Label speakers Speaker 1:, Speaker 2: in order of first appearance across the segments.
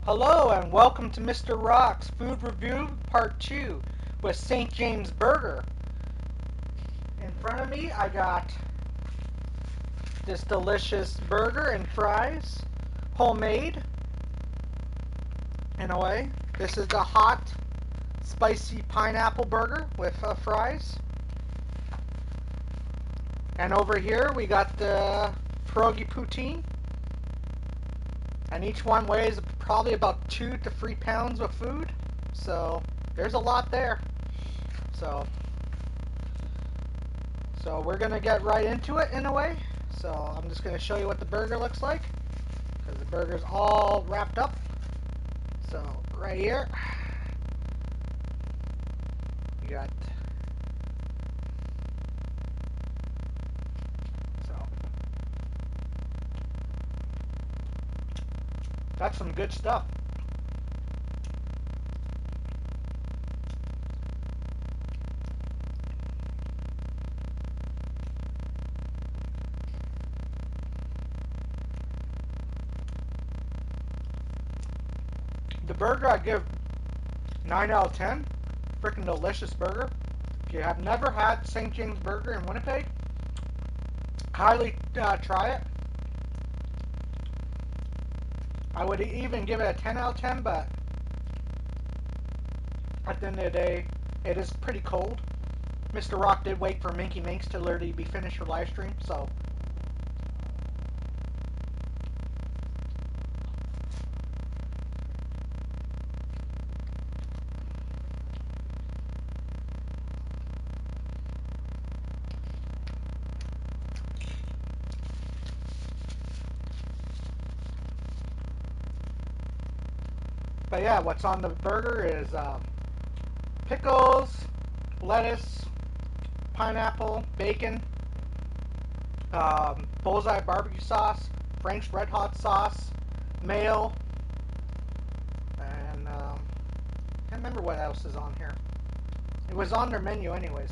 Speaker 1: Hello and welcome to Mr. Rock's Food Review Part 2 with St. James Burger. In front of me I got this delicious burger and fries, homemade in a way. This is the hot, spicy pineapple burger with fries. And over here we got the pierogi poutine. And each one weighs probably about 2 to 3 pounds of food. So there's a lot there. So we're going to get right into it in a way. So I'm just going to show you what the burger looks like, because the burger's all wrapped up. So right here, you got, so that's some good stuff. The burger I give 9 out of 10. Freaking delicious burger. If you have never had St. James Burger in Winnipeg, highly try it. I would even give it a 10 out of 10, but at the end of the day, it is pretty cold. Mr. Rock did wait for Minky Minx to literally be finished her live stream, so. But yeah, what's on the burger is pickles, lettuce, pineapple, bacon, bullseye barbecue sauce, French red hot sauce, mayo, and can't remember what else is on here. It was on their menu anyways.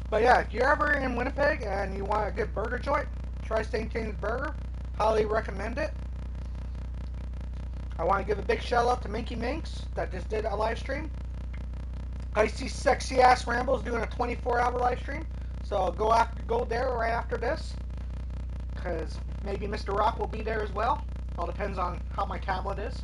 Speaker 1: But yeah, if you're ever in Winnipeg and you want a good burger joint, try St. James Burger. Highly recommend it. I want to give a big shout out to Minky Minx that just did a live stream. I see Sexy Ass Rambles doing a 24-hour live stream. So go there right after this, because maybe Mr. Rock will be there as well. All depends on how my tablet is.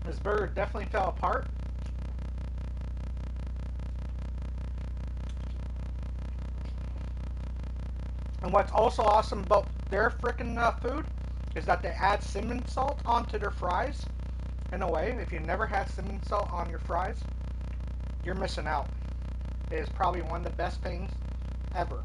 Speaker 1: This burger definitely fell apart. And what's also awesome about their frickin' food is that they add cinnamon salt onto their fries. In a way, if you never had cinnamon salt on your fries, you're missing out. It is probably one of the best things ever.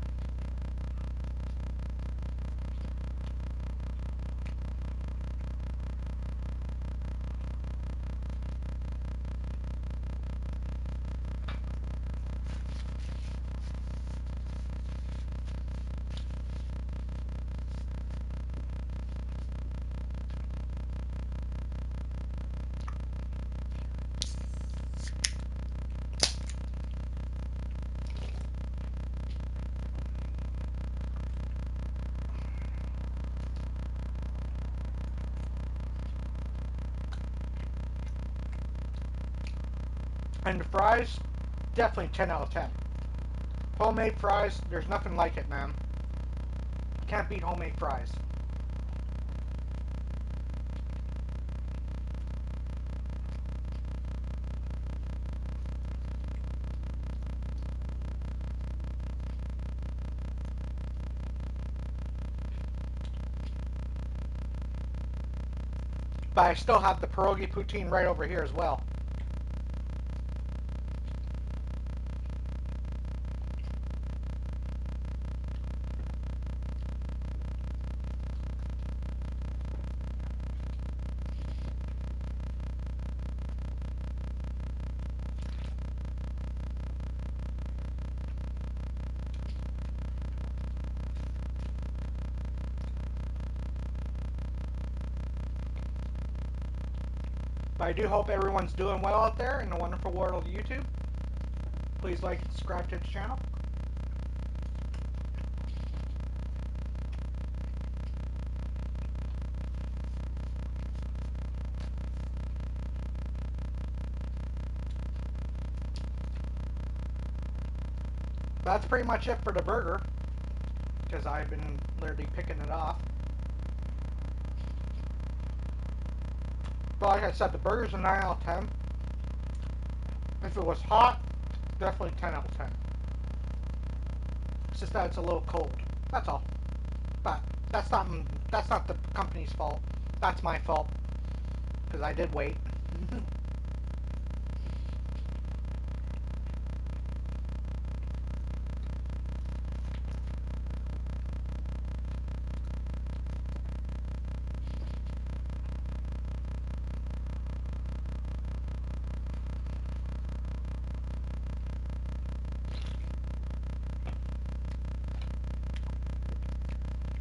Speaker 1: And the fries, definitely 10 out of 10. Homemade fries, there's nothing like it, man. Can't beat homemade fries. But I still have the pierogi poutine right over here as well. But I do hope everyone's doing well out there in the wonderful world of YouTube. Please like and subscribe to the channel. That's pretty much it for the burger, because I've been literally picking it off. But like I said, the burger's a 9 out of 10. If it was hot, definitely 10 out of 10. It's just that it's a little cold. That's all. But that's not the company's fault. That's my fault, because I did wait.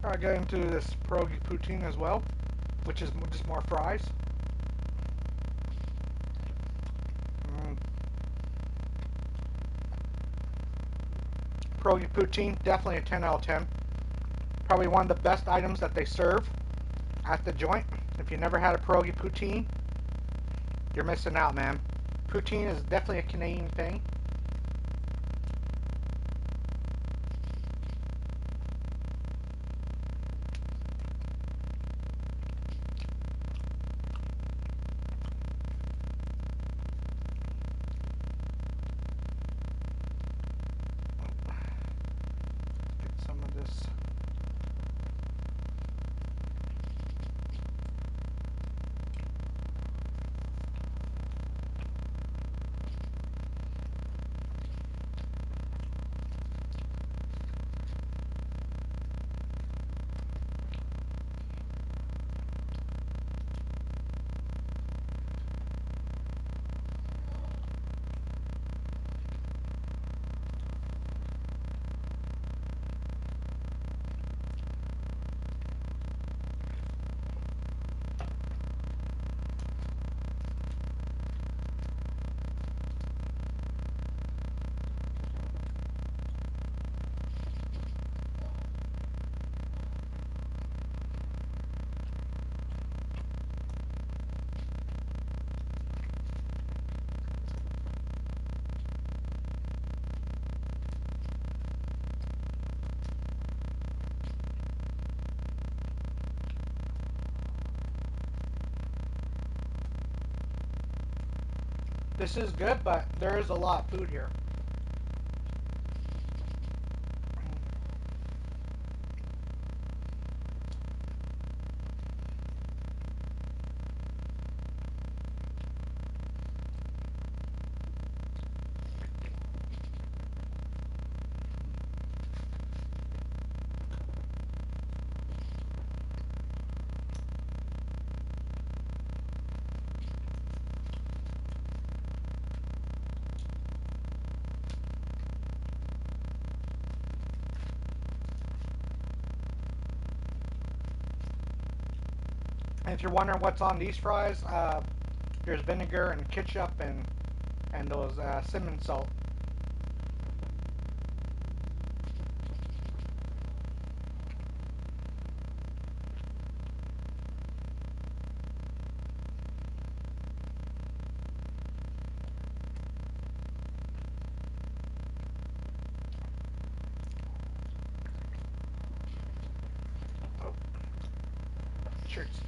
Speaker 1: I get into this pierogi poutine as well, which is just more fries. Pierogi poutine, definitely a 10 out of 10. Probably one of the best items that they serve at the joint. If you never had a pierogi poutine, you're missing out, man. Poutine is definitely a Canadian thing. Get some of this. This is good, but there is a lot of food here. And if you're wondering what's on these fries, there's vinegar and ketchup and those cinnamon salt. sure it's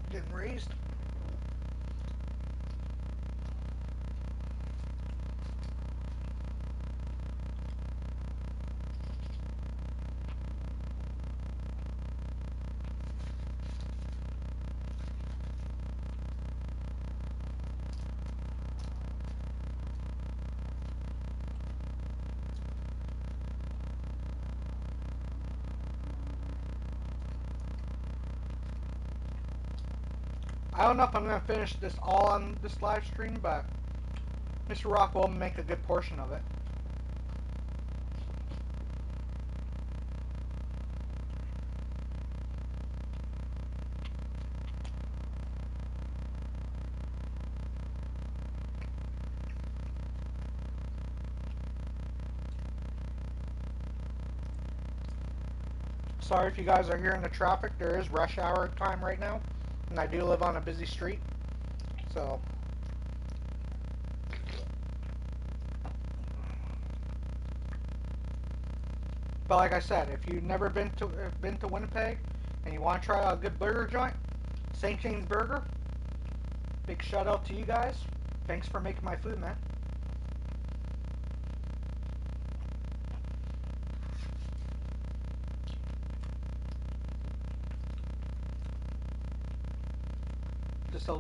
Speaker 1: getting raised. I don't know if I'm going to finish this all on this live stream, but Mr. Rock will make a good portion of it. Sorry if you guys are hearing the traffic. There is rush hour time right now, and I do live on a busy street, so. But like I said, if you've never been to Winnipeg and you want to try a good burger joint, St. James Burger. Big shout out to you guys. Thanks for making my food, man. Just a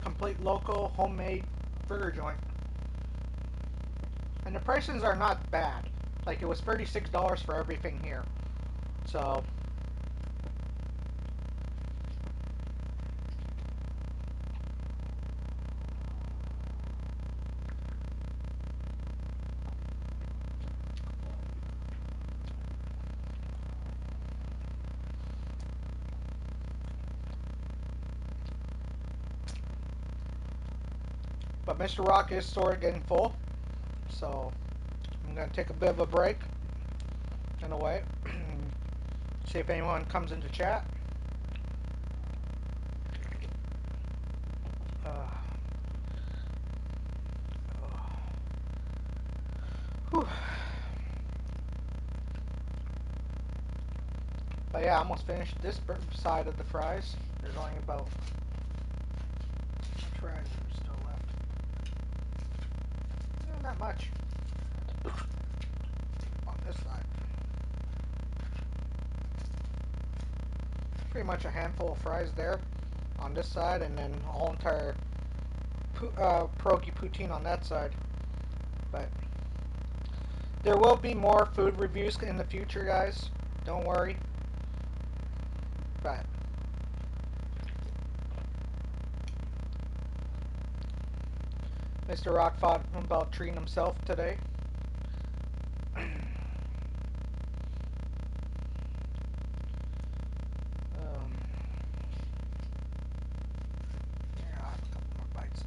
Speaker 1: complete local homemade burger joint. And the prices are not bad. Like it was $36 for everything here. So but Mr. Rock is sort of getting full. So I'm gonna take a bit of a break in a way. See if anyone comes into chat. Uh, whew. But yeah, I almost finished this side of the fries. There's only about fries are still left. Not much on this side. Pretty much a handful of fries there on this side, and then a whole entire pierogi poutine on that side. But there will be more food reviews in the future, guys. Don't worry. But Mr. Rock thought about treating himself today. Yeah, I'll have a couple more bites.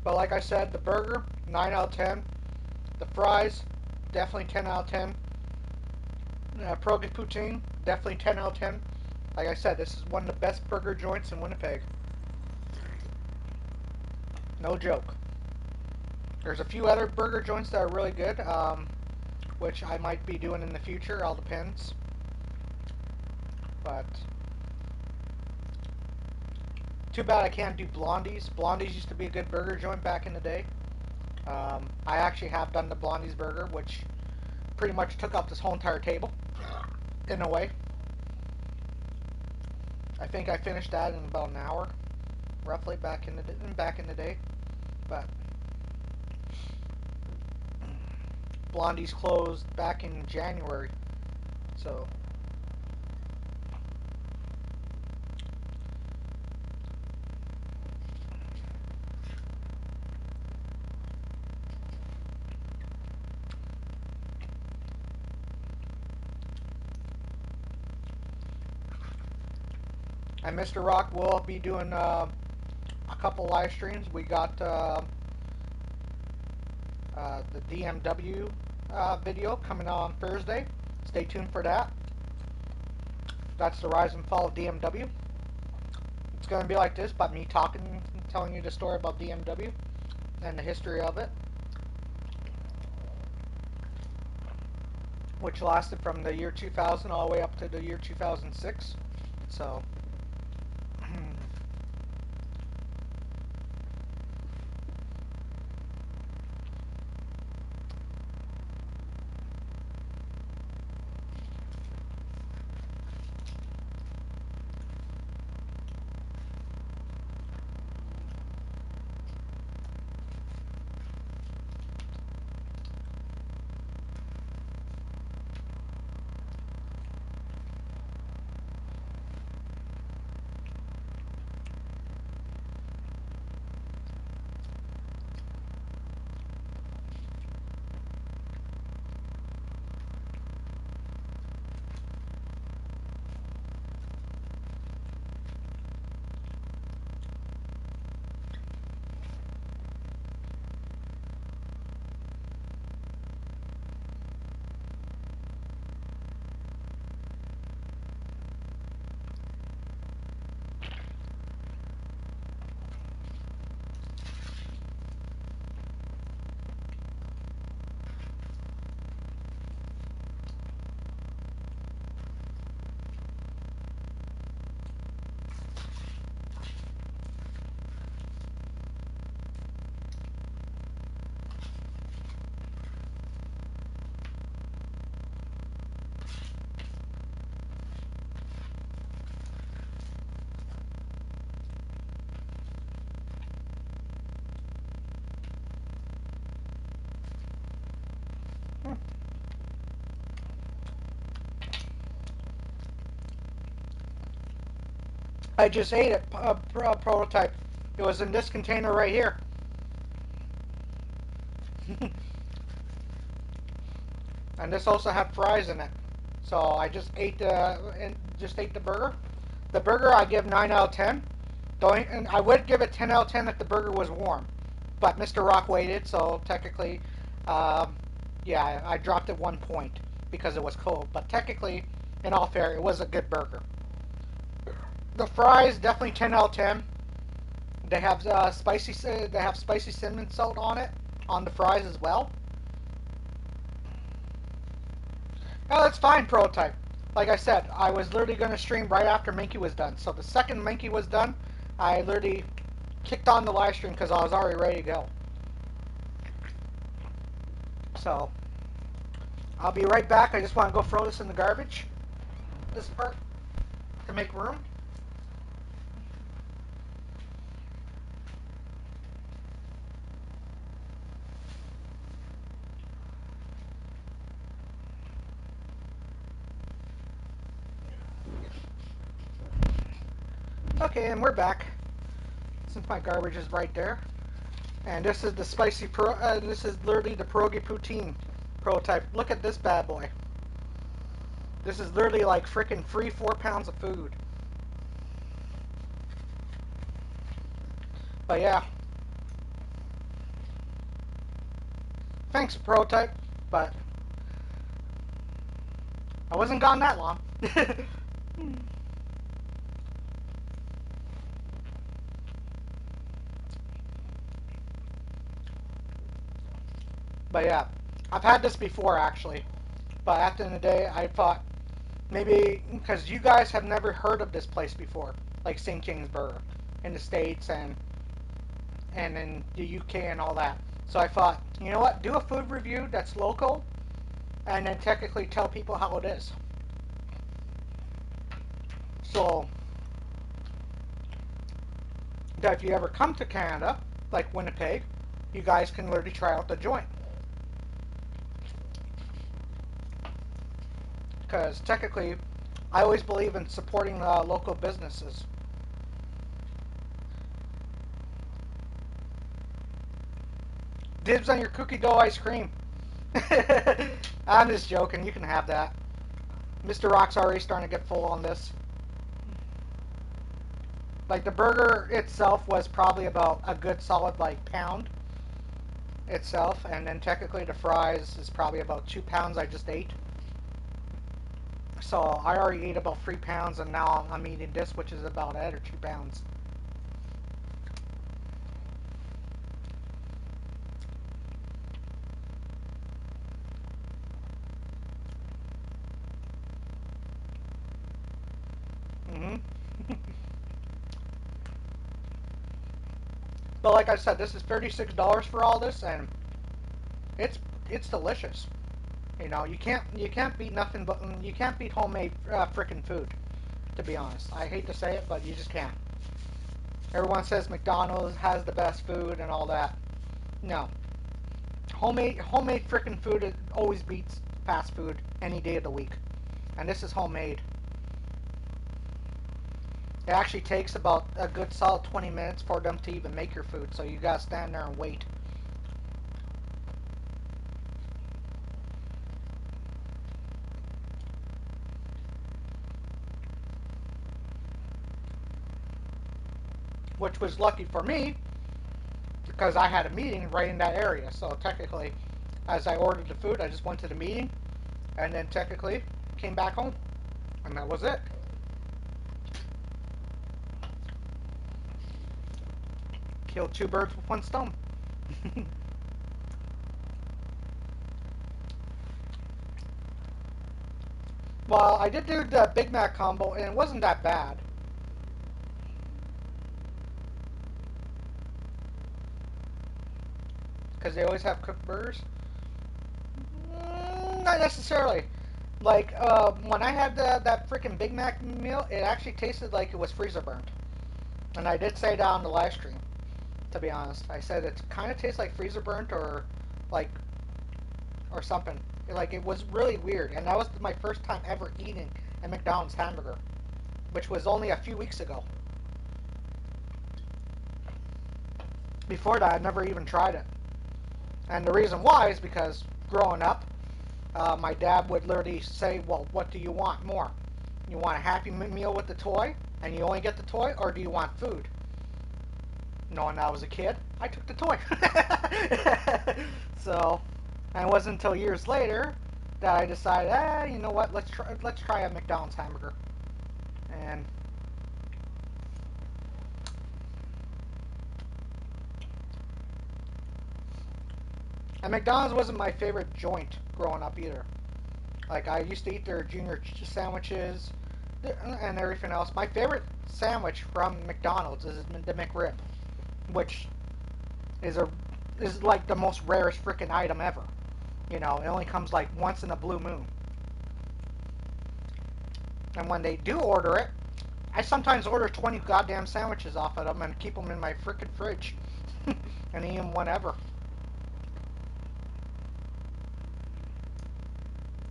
Speaker 1: But like I said, the burger, 9 out of 10. The fries, definitely 10 out of 10. Pierogi poutine, definitely 10 out of 10. Like I said, this is one of the best burger joints in Winnipeg. No joke. There's a few other burger joints that are really good, which I might be doing in the future. All depends. But too bad I can't do Blondie's. Blondie's used to be a good burger joint back in the day. I actually have done the Blondie's burger, which pretty much took up this whole entire table, in a way. I think I finished that in about an hour, roughly back in the day. But Blondie's closed back in January, so. And Mr. Rock will be doing a couple live streams. We got the DMW video coming out on Thursday. Stay tuned for that. That's the rise and fall of DMW. It's going to be like this, but me talking, telling you the story about DMW and the history of it, which lasted from the year 2000 all the way up to the year 2006. So, I just ate it, prototype. It was in this container right here. And this also had fries in it. So I just ate the burger. The burger I give 9 out of 10. And I would give it 10 out of 10 if the burger was warm. But Mr. Rock waited, so technically, yeah, I dropped it 1 point because it was cold. But technically, in all fair, it was a good burger. The fries definitely 10 out of 10. They have spicy cinnamon salt on it on the fries as well. Oh, that's fine, prototype. Like I said, I was literally going to stream right after Minky was done. So the second Minky was done, I literally kicked on the live stream because I was already ready to go. So I'll be right back. I just want to go throw this in the garbage. This part to make room. Okay, and we're back. Since my garbage is right there. And this is the this is literally the pierogi poutine prototype. Look at this bad boy. This is literally like freaking 4 pounds of food. But yeah. Thanks, prototype. But I wasn't gone that long. But yeah, I've had this before actually. But at the end of the day, I thought maybe because you guys have never heard of this place before, like St. James Burger in the States and in the UK and all that. So I thought, you know what, do a food review that's local and then technically tell people how it is. So that if you ever come to Canada, like Winnipeg, you guys can literally try out the joint. Because technically, I always believe in supporting local businesses. Dibs on your cookie dough ice cream. I'm just joking. You can have that. Mr. Rock's already starting to get full on this. Like the burger itself was probably about a good solid like pound itself, and then technically the fries is probably about 2 pounds I just ate. So I already ate about 3 pounds, and now I'm eating this, which is about it, or 2 pounds. hmm But like I said, this is $36 for all this, and it's it's delicious. You know, you can't beat nothing but you can't beat homemade frickin' food. To be honest, I hate to say it, but you just can't. Everyone says McDonald's has the best food and all that. No, homemade frickin' food always beats fast food any day of the week, and this is homemade. It actually takes about a good solid 20 minutes for them to even make your food, so you gotta stand there and wait. Which was lucky for me because I had a meeting right in that area. So technically, as I ordered the food, I just went to the meeting and then technically came back home, and that was it. Killed two birds with one stone. Well, I did do the Big Mac combo, and it wasn't that bad. Because they always have cooked burgers. Not necessarily. Like, when I had that freaking Big Mac meal, it actually tasted like it was freezer burnt. And I did say that on the live stream, to be honest. I said it kind of tastes like freezer burnt like, or something. Like, it was really weird. And that was my first time ever eating a McDonald's hamburger, which was only a few weeks ago. Before that, I'd never even tried it. And the reason why is because growing up, my dad would literally say, well, what do you want more? You want a Happy Meal with the toy, and you only get the toy, or do you want food? Knowing I was a kid, I took the toy. So, and it wasn't until years later that I decided, you know what? Let's try a McDonald's hamburger. And McDonald's wasn't my favorite joint growing up either. Like I used to eat their junior sandwiches and everything else. My favorite sandwich from McDonald's is the McRib, which is a is like the most rarest freaking item ever. You know, it only comes like once in a blue moon. And when they do order it, I sometimes order 20 goddamn sandwiches off of them and keep them in my freaking fridge and eat them whenever.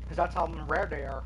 Speaker 1: Because that's how rare they are.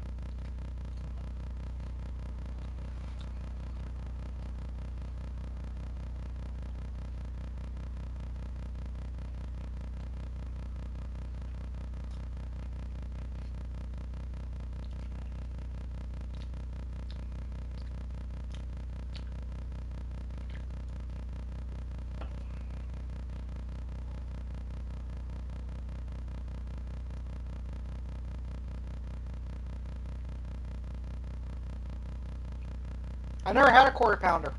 Speaker 1: I never had a quarter pounder,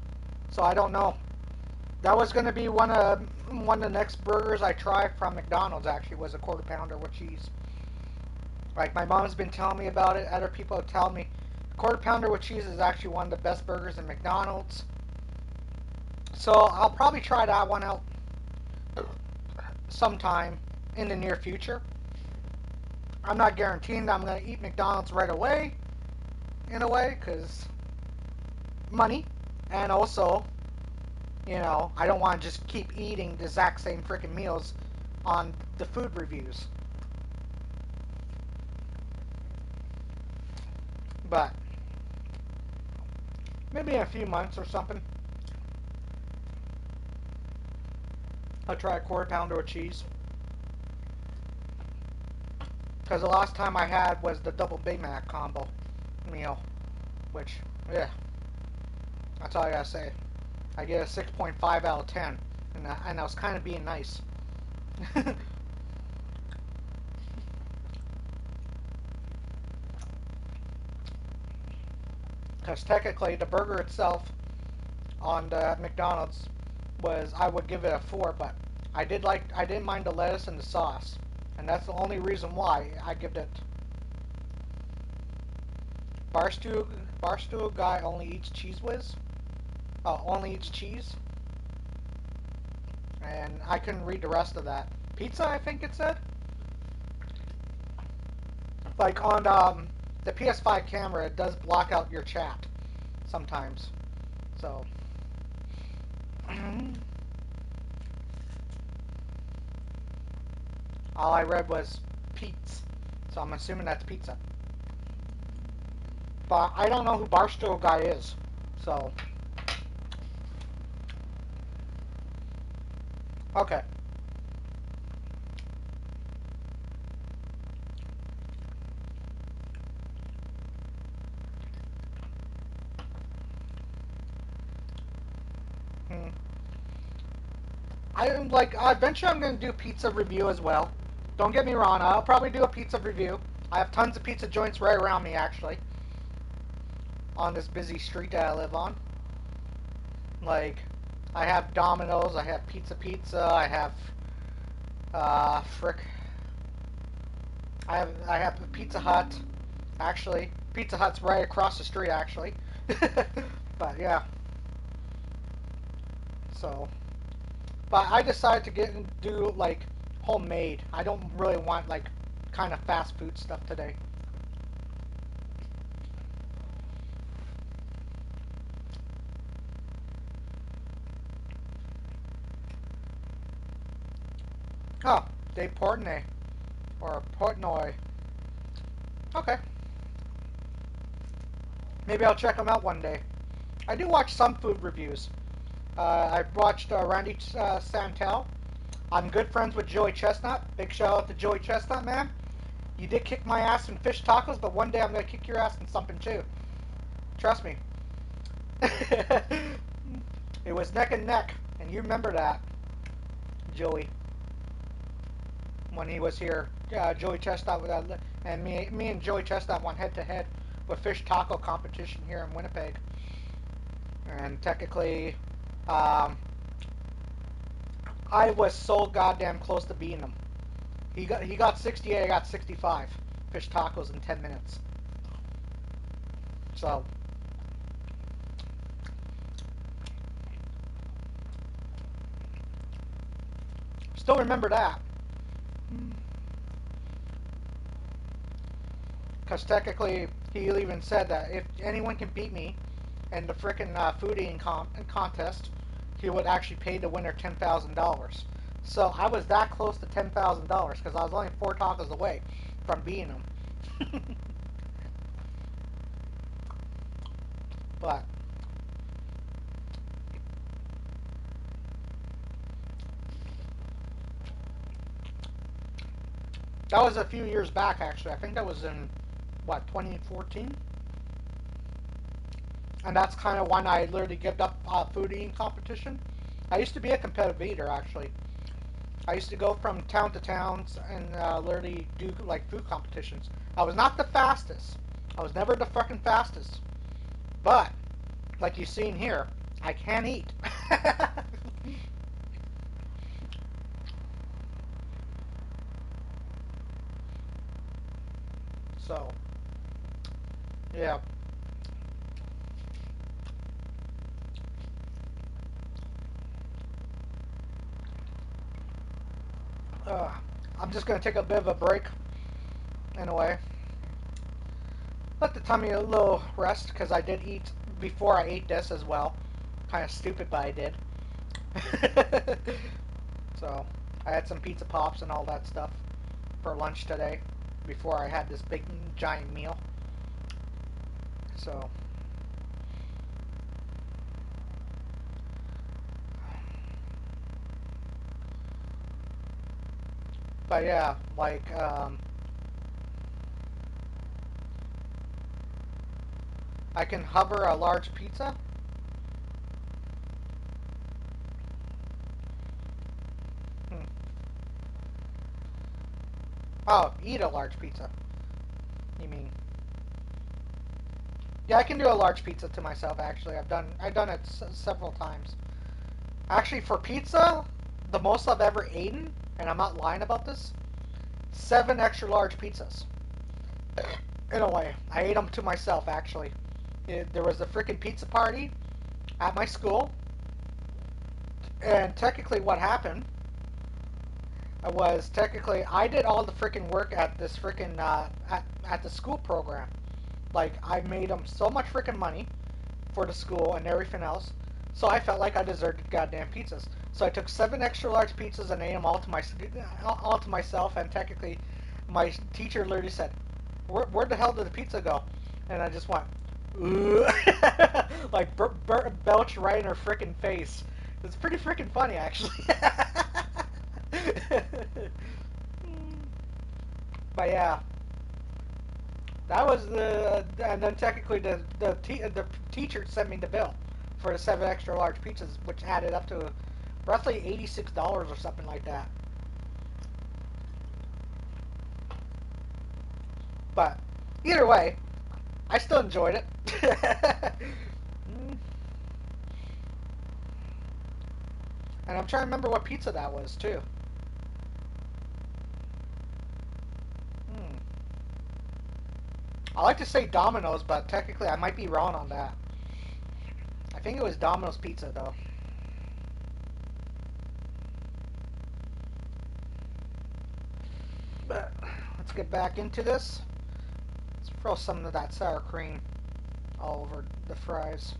Speaker 1: so I don't know. That was going to be one of the next burgers I tried from McDonald's. Actually, was a quarter pounder with cheese. Like my mom's been telling me about it. Other people have told me quarter pounder with cheese is actually one of the best burgers in McDonald's. So I'll probably try that one out sometime in the near future. I'm not guaranteeing that I'm going to eat McDonald's right away, in a way, because money, and also, I don't want to just keep eating the exact same freaking meals on the food reviews. But maybe in a few months or something, I'll try a quarter pounder with cheese. Because the last time I had was the double Big Mac combo meal, which, yeah, that's all I gotta say. I get a 6.5 out of 10, and I was kind of being nice. Because technically, the burger itself on the McDonald's was, I would give it a 4, but I didn't mind the lettuce and the sauce, and that's the only reason why I give it. Barstool Barstool guy only eats Cheese Whiz. Oh, only eats cheese, and I couldn't read the rest of that. Pizza, I think it said. Like on the PS5 camera, it does block out your chat sometimes. So all I read was Pete's, so I'm assuming that's pizza. But I don't know who Barstool guy is, so okay. Hmm. I like. Eventually, I'm going to do pizza review as well. Don't get me wrong. I'll probably do a pizza review. I have tons of pizza joints right around me, actually, on this busy street that I live on. Like, I have Domino's. I have Pizza. I have frick. I have Pizza Hut. Actually, Pizza Hut's right across the street. Actually, but yeah. So, but I decided to do like homemade. I don't really want like kind of fast food stuff today. Oh, Dave Portnoy or Portnoy. Okay, maybe I'll check them out one day. I do watch some food reviews. I've watched Randy Santel. I'm good friends with Joey Chestnut. Big shout out to Joey Chestnut, man. You did kick my ass in fish tacos, but one day I'm gonna kick your ass in something too. Trust me. It was neck and neck, and you remember that, Joey, when he was here. Joey Chestnut and me and Joey Chestnut went head to head with fish taco competition here in Winnipeg, and technically, um, I was so goddamn close to beating him. He got 68, I got 65 fish tacos in 10 minutes. So still remember that. Because technically, he even said that if anyone can beat me in the frickin' food eating contest, he would actually pay the winner $10,000. So I was that close to $10,000 because I was only 4 tacos away from beating him. But that was a few years back, actually. I think that was in, what, 2014? And that's kind of when I literally gave up food eating competition. I used to be a competitive eater, actually. I used to go from town to town and literally do like food competitions. I was not the fastest. I was never the fucking fastest. But like you've seen here, I can eat. So yeah, uh, I'm just gonna take a bit of a break. Anyway, let the tummy a little rest because I did eat before I ate this as well. Kind of stupid, but I did. So I had some pizza pops and all that stuff for lunch today before I had this big giant meal. So, but yeah, like I can hover a large pizza. Oh, eat a large pizza. You mean? Yeah, I can do a large pizza to myself. Actually, I've done it several times. Actually, for pizza, the most I've ever eaten, and I'm not lying about this, 7 extra large pizzas. In a way, I ate them to myself. Actually, there was a freaking pizza party at my school, and technically, what happened was technically I did all the freaking work at this freaking at the school program. Like I made them so much freaking money for the school and everything else. So I felt like I deserved goddamn pizzas. So I took 7 extra large pizzas and ate them all to myself. And technically, my teacher literally said, where the hell did the pizza go?" And I just went, "Ooh," like belch right in her freaking face. It's pretty freaking funny, actually. But yeah, that was the, and then technically the teacher sent me the bill for the 7 extra large pizzas, which added up to roughly $86 or something like that. But either way, I still enjoyed it. And I'm trying to remember what pizza that was too. Hmm. I like to say Domino's, but technically I might be wrong on that. I think it was Domino's pizza though. But let's get back into this. Let's throw some of that sour cream all over the fries.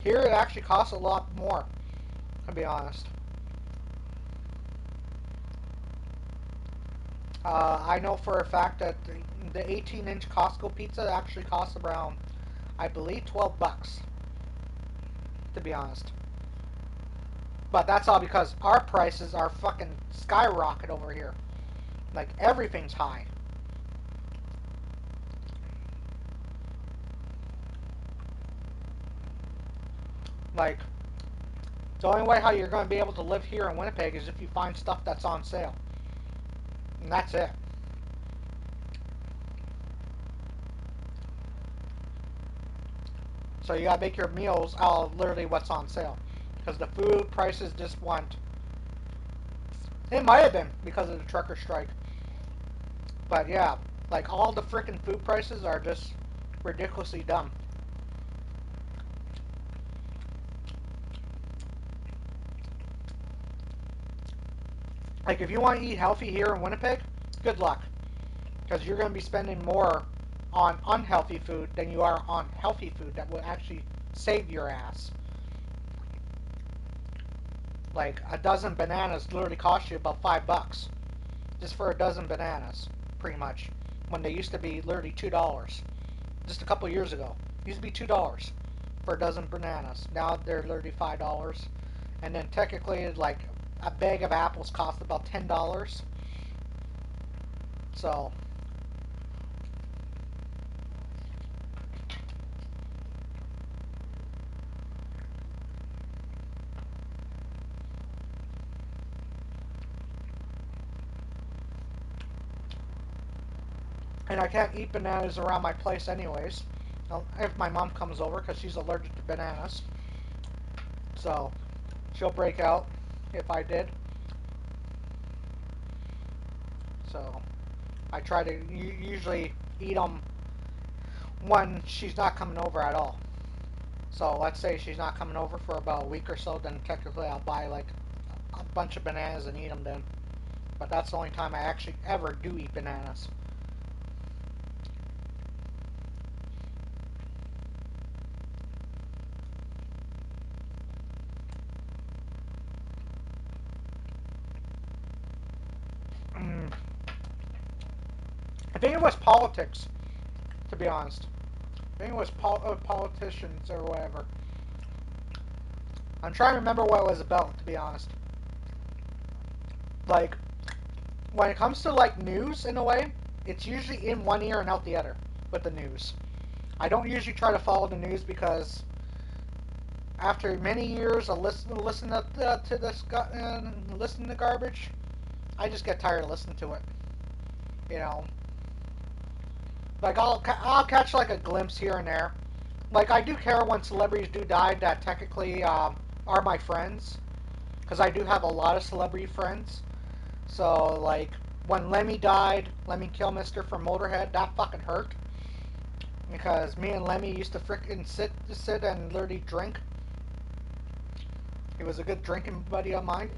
Speaker 1: Here it actually costs a lot more, to be honest. I know for a fact that the 18-inch Costco pizza actually costs around, I believe, $12, to be honest. But that's all because our prices are fucking skyrocket over here. Like, everything's high. Like, the only way how you're going to be able to live here in Winnipeg is if you find stuff that's on sale. And that's it. So you gotta make your meals out of literally what's on sale. Because the food prices just went. It might have been because of the trucker strike. But yeah, like all the freaking food prices are just ridiculously dumb. Like if you want to eat healthy here in Winnipeg, good luck. Because you're going to be spending more on unhealthy food than you are on healthy food that will actually save your ass. Like a dozen bananas literally cost you about $5 just for a dozen bananas, pretty much. When they used to be literally $2 just a couple years ago. It used to be $2 for a dozen bananas. Now they're literally $5. And then technically, like a bag of apples cost about $10. So, and I can't eat bananas around my place anyways. If my mom comes over, because she's allergic to bananas, so she'll break out if I did. So I try to usually eat them when she's not coming over at all. So let's say she's not coming over for about a week or so, then technically I'll buy like a bunch of bananas and eat them then. But that's the only time I actually ever do eat bananas. I think it was politics, to be honest. I think it was politicians or whatever. I'm trying to remember what it was about, to be honest. Like, when it comes to like news in a way, it's usually in one ear and out the other with the news. I don't usually try to follow the news because after many years of listening to this listening to garbage, I just get tired of listening to it. You know, like I'll catch like a glimpse here and there. Like I do care when celebrities do die that technically are my friends because I do have a lot of celebrity friends. So like when Lemmy died, Lemmy Kilmister from Motorhead, that fucking hurt because me and Lemmy used to frickin' sit and literally drink. He was a good drinking buddy of mine.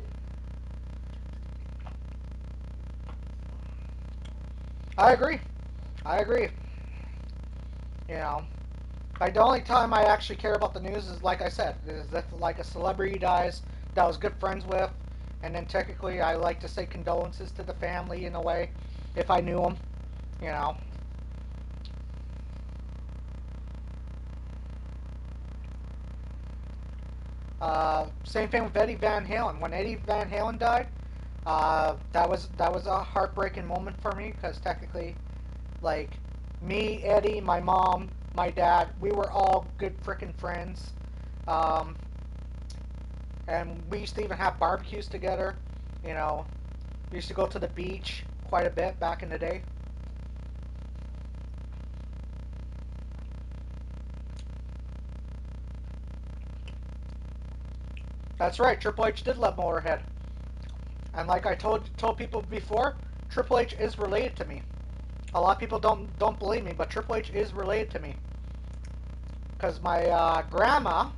Speaker 1: I agree. I agree. You know, like the only time I actually care about the news is like I said, is if like a celebrity dies that I was good friends with, and then technically I like to say condolences to the family in a way, if I knew them. You know. Same thing with Eddie Van Halen. When Eddie Van Halen died, that was a heartbreaking moment for me because technically, like me, Eddie, my mom, my dad, we were all good freaking friends, um, and we used to even have barbecues together. You know, we used to go to the beach quite a bit back in the day. That's right, Triple H did love Motorhead, and like I told people before, Triple H is related to me. A lot of people don't believe me, but Triple H is related to me because my grandma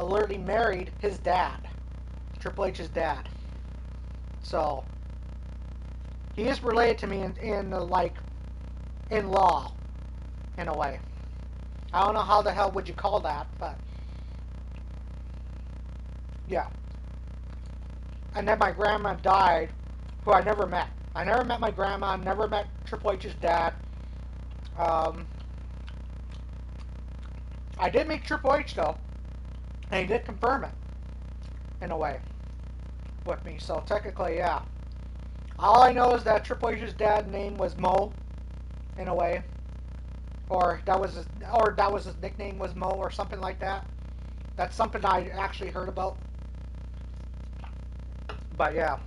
Speaker 1: literally married his dad, Triple H's dad. So he is related to me in like in law in a way. I don't know how the hell would you call that, but yeah. And then my grandma died, who I never met. I never met my grandma. Never met Triple H's dad. Um, I did meet Triple H though, and he did confirm it in a way with me. So technically, yeah. All I know is that Triple H's dad name was Mo, in a way, or that was his nickname was Mo or something like that. That's something I actually heard about. But yeah.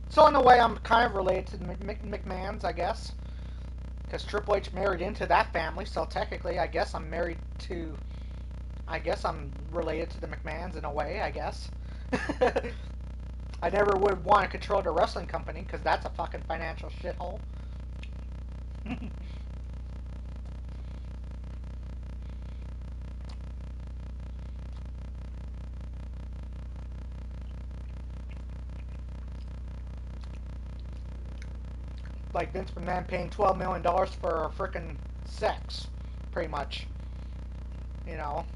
Speaker 1: So in a way, I'm kind of related to the McMahons, I guess, because Triple H married into that family. So technically, I guess I'm married to. I guess I'm related to the McMahons in a way. I guess. I never would want to control the wrestling company because that's a fucking financial shithole. Like Vince McMahon paying $12 million for freaking sex, pretty much. You know,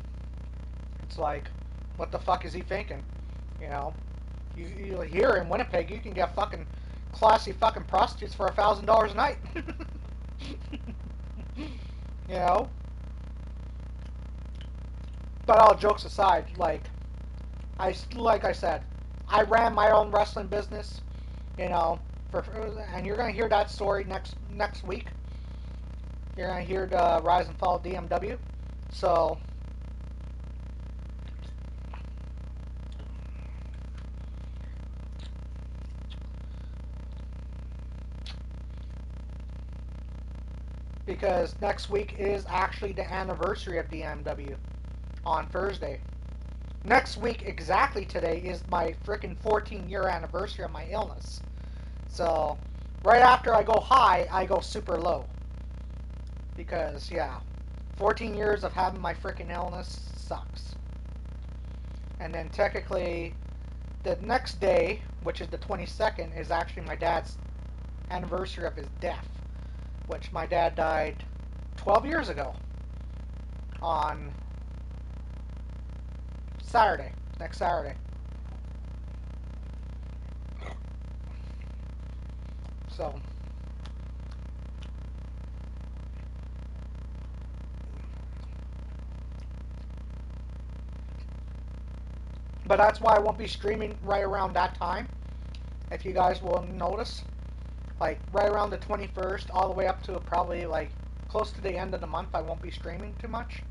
Speaker 1: it's like, what the fuck is he thinking? You know, you here in Winnipeg, you can get fucking classy fucking prostitutes for $1,000 a night. You know, but all jokes aside, like I said, I ran my own wrestling business. You know, and you're gonna hear that story next week. You're gonna hear the rise and fall of DMW. So because next week is actually the anniversary of DMW on Thursday. Next week, exactly today, is my freaking 14-year anniversary of my illness. So, right after I go high, I go super low. Because, yeah, 14 years of having my freaking illness sucks. And then technically, the next day, which is the 22nd, is actually my dad's anniversary of his death. Which my dad died 12 years ago on Saturday, next Saturday. So, But that's why I won't be streaming right around that time. If you guys will notice, like right around the 21st, all the way up to probably like close to the end of the month, I won't be streaming too much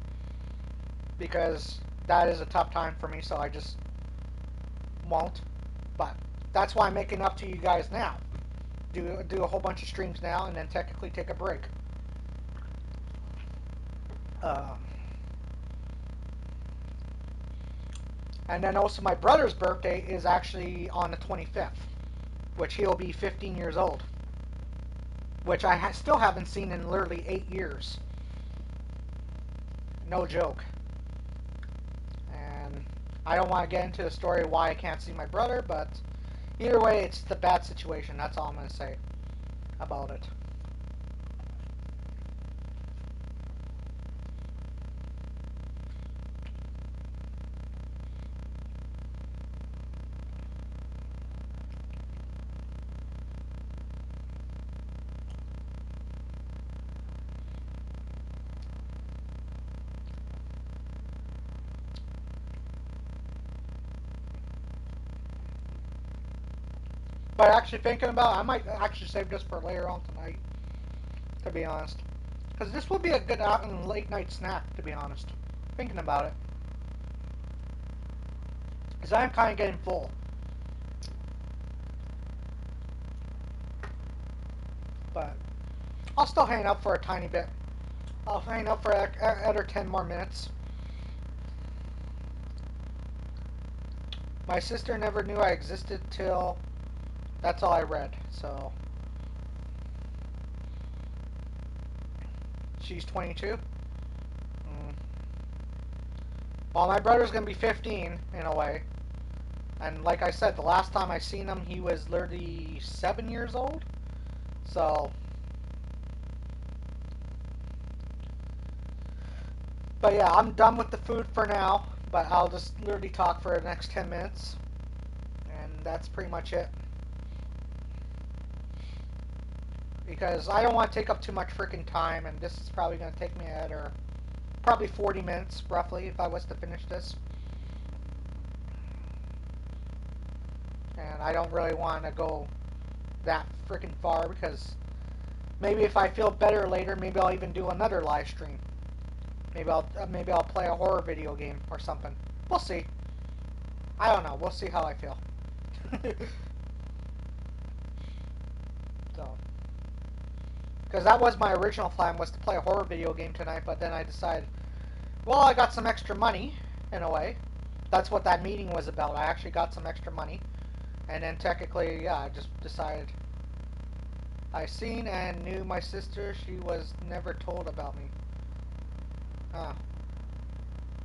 Speaker 1: because that is a tough time for me. So I just won't. But that's why I'm making up to you guys now. Do a whole bunch of streams now, and then technically take a break. Um, and then also my brother's birthday is actually on the 25th, which he'll be 15 years old, which I still haven't seen in literally 8 years. No joke. And I don't want to get into the story of why I can't see my brother, but either way, it's the bad situation. That's all I'm going to say about it. But actually thinking about it, I might actually save this for later on tonight, to be honest. Because this would be a good out and late night snack, to be honest. Thinking about it. Because I'm kind of getting full. But I'll still hang out for a tiny bit. I'll hang out for another 10 more minutes. My sister never knew I existed till... That's all I read, so... She's 22? Well, my brother's going to be 15, in a way. And like I said, the last time I seen him, he was literally 7 years old. So... But yeah, I'm done with the food for now. But I'll just literally talk for the next 10 minutes. And that's pretty much it. Because I don't want to take up too much freaking time. And this is probably going to take me at or probably 40 minutes, roughly, if I was to finish this. And I don't really want to go that freaking far because maybe if I feel better later, maybe I'll even do another live stream. Maybe I'll play a horror video game or something. We'll see. I don't know. We'll see how I feel. So, because that was my original plan, was to play a horror video game tonight, but then I decided, well, I got some extra money in a way. That's what that meeting was about. I actually got some extra money, and then technically, yeah, I just decided. I seen and knew my sister. She was never told about me. Huh.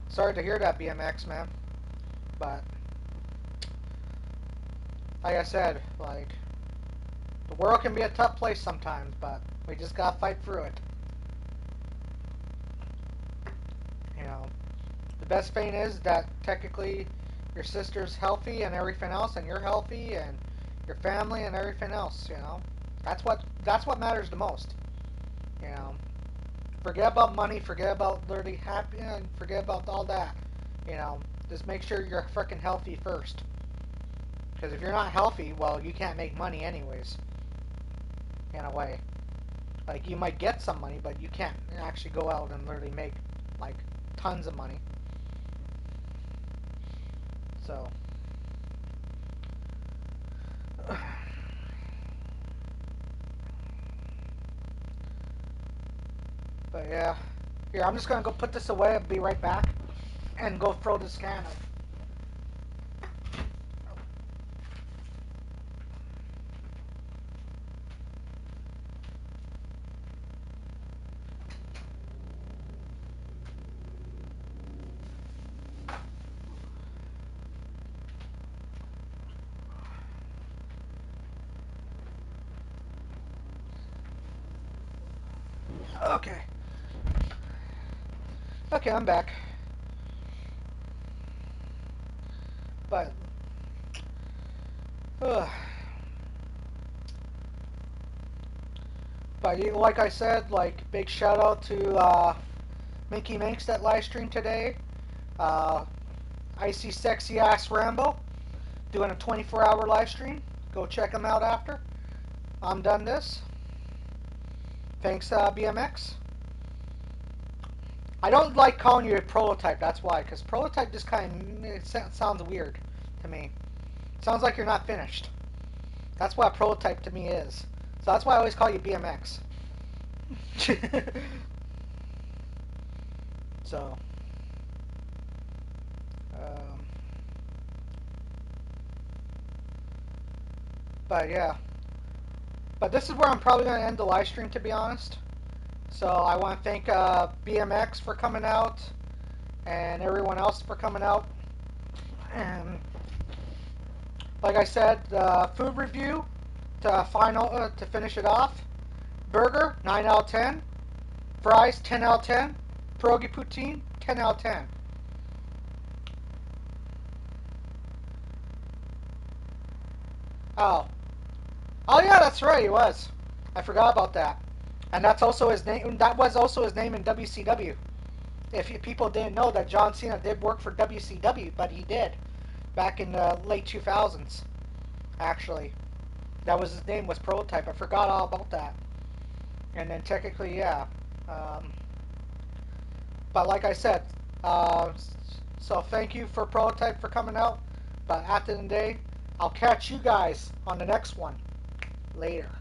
Speaker 1: Sorry to hear that, BMX, man. But, like I said, like, the world can be a tough place sometimes, but we just gotta fight through it. You know, the best thing is that technically your sister's healthy and everything else, and you're healthy, and your family and everything else. You know, that's what matters the most. You know, forget about money, forget about literally happy, and forget about all that. You know, just make sure you're freaking healthy first. Because if you're not healthy, well, you can't make money anyways. In a way, like you might get some money, but you can't actually go out and literally make like tons of money. So, but yeah, here I'm just gonna go put this away. I'll be right back and go throw this can out. Okay. Okay, I'm back. But, uh, but like I said, like big shout out to Mickey Minx that live stream today. Uh, Icy Sexy Ass Rambo doing a 24-hour live stream. Go check him out after I'm done this. Thanks, BMX. I don't like calling you a prototype, that's why, because prototype just kind of sounds weird to me. It sounds like you're not finished. That's what a prototype to me is. So that's why I always call you BMX. So, um, but yeah. But this is where I'm probably going to end the live stream, to be honest. So I want to thank BMX for coming out and everyone else for coming out. And like I said, food review to finish it off. Burger 9 out of 10. Fries 10 out of 10. Pierogi poutine 10 out of 10. Oh, oh yeah, that's right. He was. I forgot about that. And that's also his name. That was also his name in WCW. If people didn't know that John Cena did work for WCW, but he did back in the late 2000s. Actually, that was his name was Prototype. I forgot all about that. And then technically, yeah. Um, but like I said, uh, so thank you for Prototype for coming out. But at the end of the day, I'll catch you guys on the next one. Later.